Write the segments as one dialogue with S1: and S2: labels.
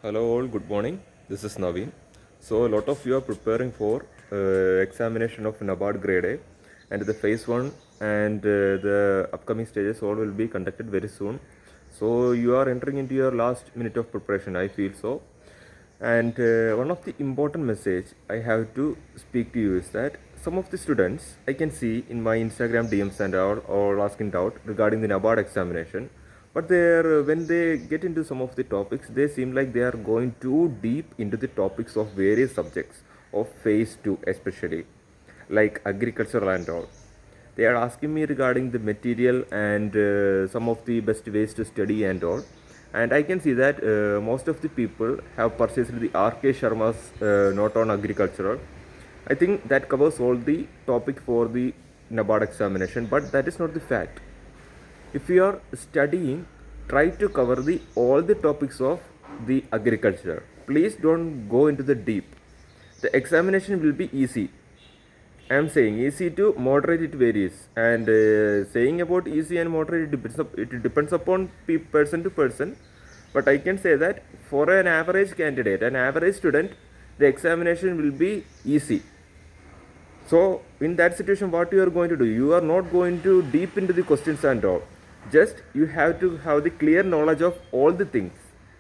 S1: Hello all, good morning. This is Naveen. So a lot of you are preparing for examination of NABARD grade A, and the phase 1 and the upcoming stages all will be conducted very soon. So you are entering into your last minute of preparation, I feel so. And one of the important message I have to speak to you is that some of the students I can see in my Instagram DMs and all asking doubt regarding the NABARD examination. But when they get into some of the topics, they seem like they are going too deep into the topics of various subjects of phase 2 especially, like agriculture and all. They are asking me regarding the material and some of the best ways to study and all. And I can see that most of the people have purchased the RK Sharma's note on agricultural. I think that covers all the topic for the NABARD examination, but that is not the fact. If you are studying, try to cover the all the topics of the agriculture. Please don't go into the deep. The examination will be easy. I am saying easy to moderate, it varies, and saying about easy and moderate, it depends upon person to person. But I can say that for an average candidate, an average student, the examination will be easy. So in that situation, what you are going to do? You are not going to deep into the questions and all. Just you have to have the clear knowledge of all the things,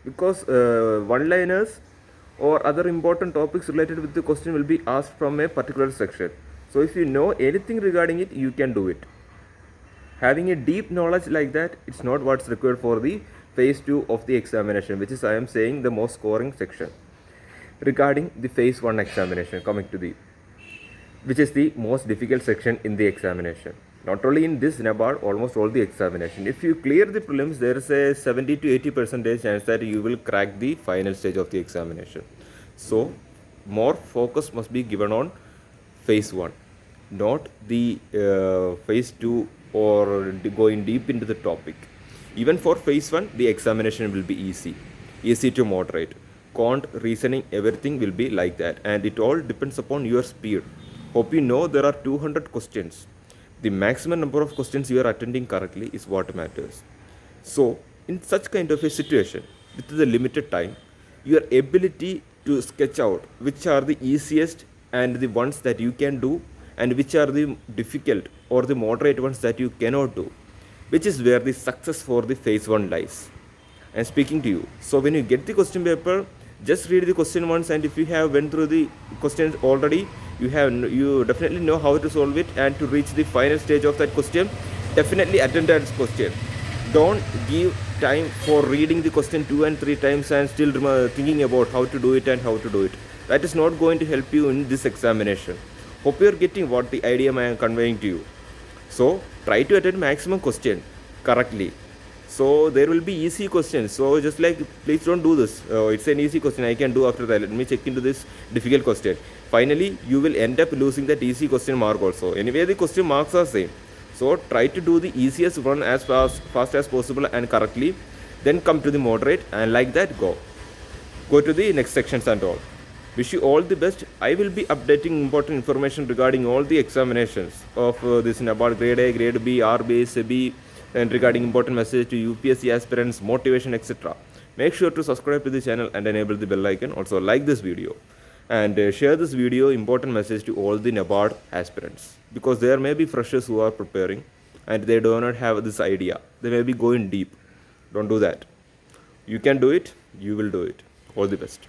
S1: because one-liners or other important topics related with the question will be asked from a particular section. So if you know anything regarding it, you can do it. Having a deep knowledge like that, it's not what's required for the phase 2 of the examination, which is I am saying the most scoring section. Regarding the phase 1 examination, coming to the which is the most difficult section in the examination. Not only in this NABARD, almost all the examination. If you clear the prelims, there is a 70 to 80% chance that you will crack the final stage of the examination. So more focus must be given on phase 1, not the phase 2 or going deep into the topic. Even for phase 1, the examination will be easy to moderate. Quant, reasoning, everything will be like that, and it all depends upon your speed. Hope you know there are 200 questions. The maximum number of questions you are attending correctly is what matters. So, in such kind of a situation, with the limited time, your ability to sketch out which are the easiest and the ones that you can do, and which are the difficult or the moderate ones that you cannot do, which is where the success for the phase 1 lies. And speaking to you. So when you get the question paper, just read the question once, and if you have went through the questions already, you definitely know how to solve it, and to reach the final stage of that question, definitely attend that question. Don't give time for reading the question 2 and 3 times and still thinking about how to do it and how to do it. That is not going to help you in this examination. Hope you are getting what the idea I am conveying to you. So try to attend maximum question correctly. So there will be easy questions. So just like, please don't do this. It's an easy question I can do after that. Let me check into this difficult question. Finally, you will end up losing that easy question mark also. Anyway, the question marks are same. So try to do the easiest one as fast as possible and correctly. Then come to the moderate, and like that go to the next sections and all. Wish you all the best. I will be updating important information regarding all the examinations of this NABARD grade A, grade B, RB, SEBI, and regarding important message to UPSC aspirants, motivation, etc. Make sure to subscribe to the channel and enable the bell icon. Also like this video, and share this video important message to all the NABARD aspirants, because there may be freshers who are preparing and they do not have this idea. They may be going deep. Don't do that. You can do it. You will do it. All the best.